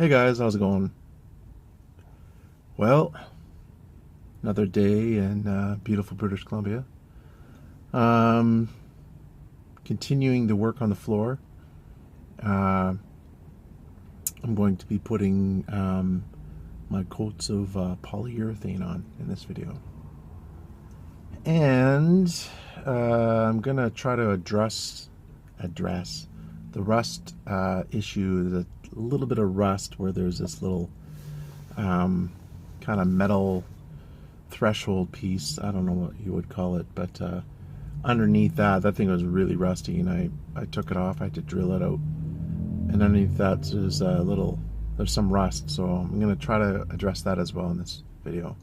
Hey guys, how's it going? Well, another day in beautiful British Columbia. Um, Continuing the work on the floor. Uh, I'm going to be putting my coats of polyurethane on in this video. And I'm going to try to address the rust issue. There's a little bit of rust where there's this little kind of metal threshold piece. I don't know what you would call it, but underneath that thing was really rusty, and I took it off. I had to drill it out, and underneath that there's some rust. So I'm gonna try to address that as well in this video.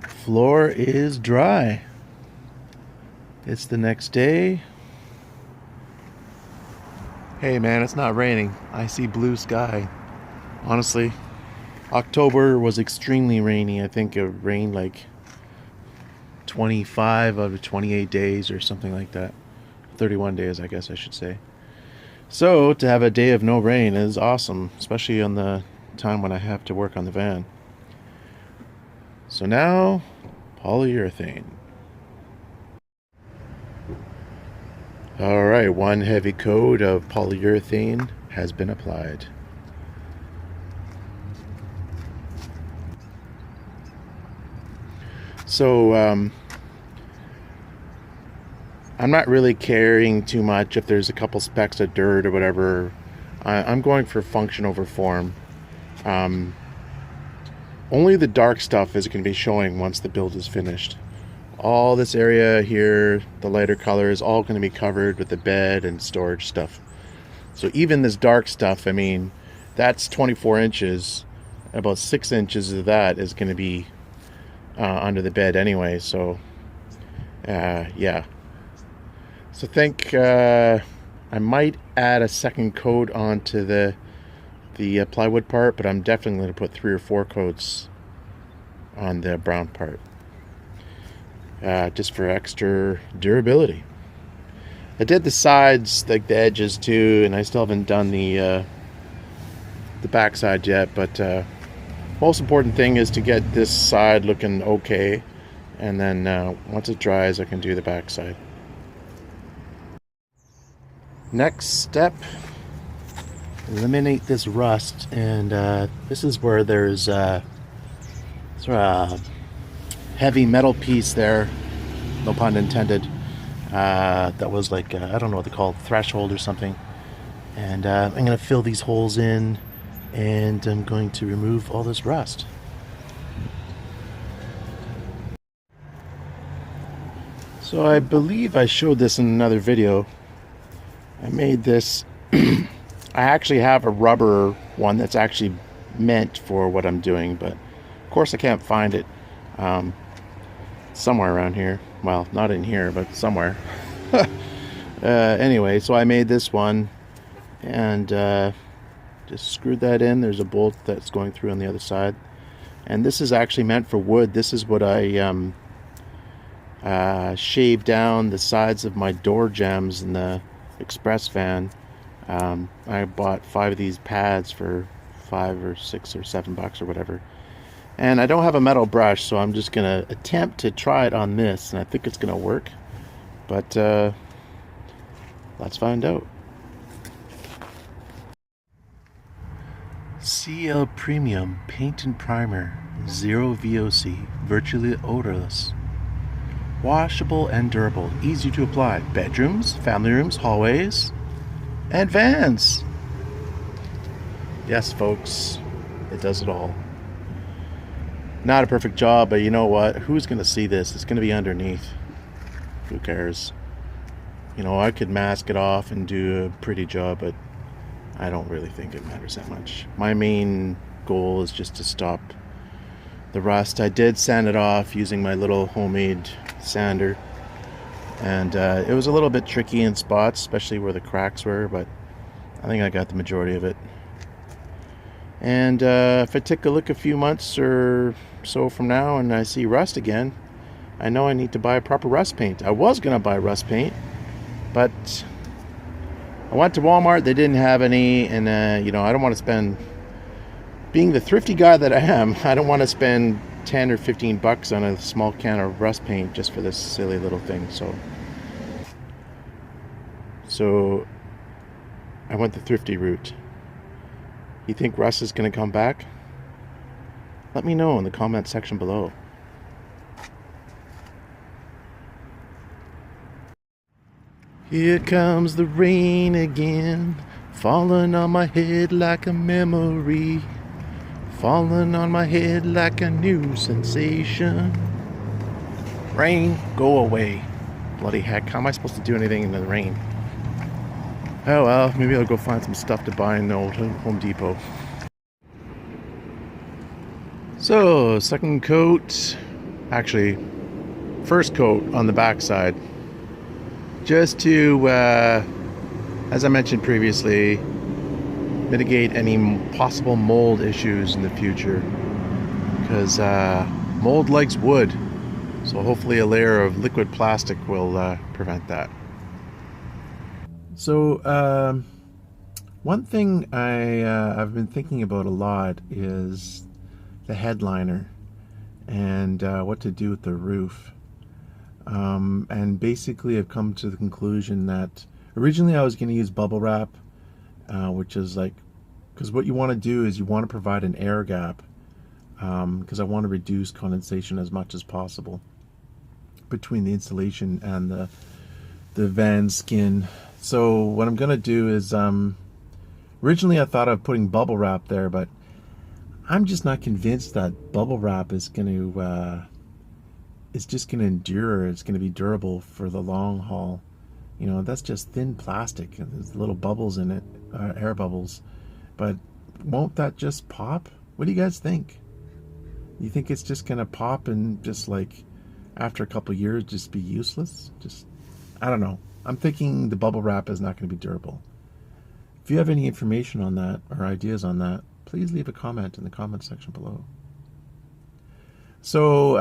Floor is dry. It's the next day. Hey man, it's not raining. I see blue sky. Honestly, October was extremely rainy. I think it rained like 25 out of 28 days or something like that. 31 days, I guess I should say. So to have a day of no rain is awesome, especially on the time when I have to work on the van. So now, polyurethane. Alright, one heavy coat of polyurethane has been applied. So, I'm not really caring too much if there's a couple specks of dirt or whatever. I'm going for function over form. Only the dark stuff is going to be showing once the build is finished. All this area here, the lighter color, is all going to be covered with the bed and storage stuff. So even this dark stuff, I mean, that's 24 inches. About 6 inches of that is going to be under the bed anyway. So, yeah. So I think I might add a second coat onto the plywood part, but I'm definitely going to put 3 or 4 coats on the brown part, just for extra durability. I did the sides, like the edges too, and I still haven't done the back side yet, but most important thing is to get this side looking okay, and then once it dries I can do the back side. Next step, eliminate this rust, and this is where there's sort of a heavy metal piece there, no pun intended, that was like I don't know what they call it, threshold or something, and I'm going to fill these holes in, and I'm going to remove all this rust. So I believe I showed this in another video. I made this I actually have a rubber one that's actually meant for what I'm doing, but of course I can't find it somewhere around here. Well, not in here, but somewhere. Anyway, so I made this one, and just screwed that in. There's a bolt that's going through on the other side, and this is actually meant for wood. This is what I shaved down the sides of my door jambs in the express van. I bought 5 of these pads for $5 or $6 or $7 or whatever, and I don't have a metal brush, so I'm just gonna attempt to try it on this, and I think it's gonna work, but let's find out. CL Premium Paint and Primer, Zero VOC, virtually odorless. Washable and durable, easy to apply. Bedrooms, family rooms, hallways, and vans. Yes, folks, it does it all. Not a perfect job, but you know what? Who's going to see this? It's going to be underneath. Who cares? You know, I could mask it off and do a pretty job, but I don't really think it matters that much. My main goal is just to stop the rust. I did sand it off using my little homemade sander, and it was a little bit tricky in spots, especially where the cracks were, but I think I got the majority of it. And if I take a look a few months or so from now and I see rust again, I know I need to buy proper rust paint. I was gonna buy rust paint, but I went to Walmart, they didn't have any, and you know, I don't want to spend, being the thrifty guy that I am, I don't want to spend 10 or 15 bucks on a small can of rust paint just for this silly little thing. So I went the thrifty route. You think Russ is going to come back? Let me know in the comment section below. Here comes the rain again, falling on my head like a memory, falling on my head like a new sensation. Rain, go away. Bloody heck, how am I supposed to do anything in the rain? Oh well, maybe I'll go find some stuff to buy in the old Home Depot. So, second coat, actually, first coat on the backside. Just to, as I mentioned previously, mitigate any possible mold issues in the future. Because mold likes wood, so hopefully a layer of liquid plastic will prevent that. So, one thing I've been thinking about a lot is the headliner and what to do with the roof. And basically I've come to the conclusion that originally I was going to use bubble wrap, which is like, because what you want to do is you want to provide an air gap, because I want to reduce condensation as much as possible between the insulation and the van skin. So what I'm going to do is, originally I thought of putting bubble wrap there, but I'm just not convinced that bubble wrap is going to, it's just going to endure. It's going to be durable for the long haul. You know, that's just thin plastic. There's little bubbles in it, air bubbles. But won't that just pop? What do you guys think? You think it's just going to pop and just like after a couple of years just be useless? Just, I don't know. I'm thinking the bubble wrap is not going to be durable. If you have any information on that or ideas on that, please leave a comment in the comment section below. So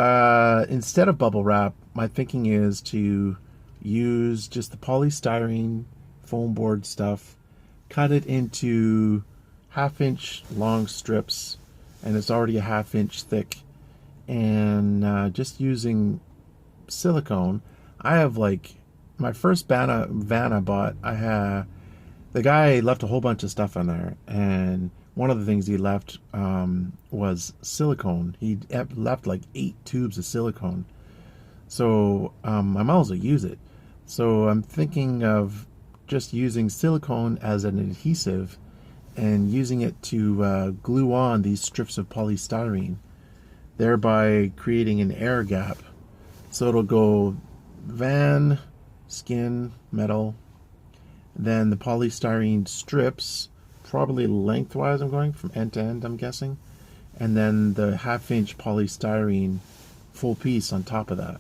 instead of bubble wrap, my thinking is to use just the polystyrene foam board stuff, cut it into 1/2 inch long strips, and it's already a 1/2 inch thick, and just using silicone. I have like my first van I bought, the guy left a whole bunch of stuff on there, and one of the things he left was silicone. He left like 8 tubes of silicone. So I might as well use it. So I'm thinking of just using silicone as an adhesive and using it to glue on these strips of polystyrene, thereby creating an air gap. So it'll go van, skin, metal, then the polystyrene strips, probably lengthwise I'm going from end to end, I'm guessing, and then the 1/2 inch polystyrene full piece on top of that,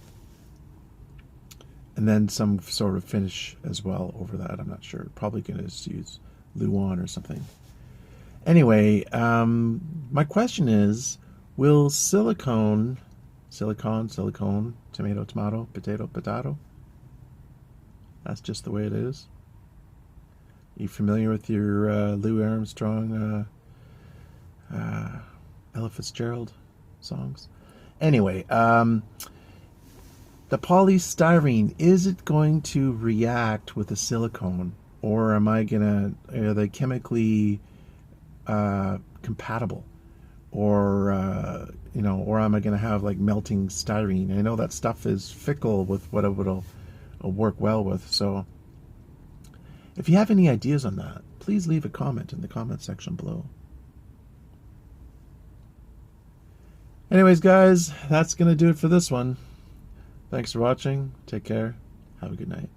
and then some sort of finish as well over that. I'm not sure, probably gonna just use Luan or something. Anyway, my question is, will silicone, tomato, potato, that's just the way it is. You familiar with your Louis Armstrong, Ella Fitzgerald songs? Anyway, the polystyrene, is it going to react with the silicone, or are they chemically compatible, or you know, or am I gonna have like melting styrene? I know that stuff is fickle with what it'll work well with. So if you have any ideas on that, please leave a comment in the comment section below. Anyways, guys, that's going to do it for this one. Thanks for watching. Take care. Have a good night.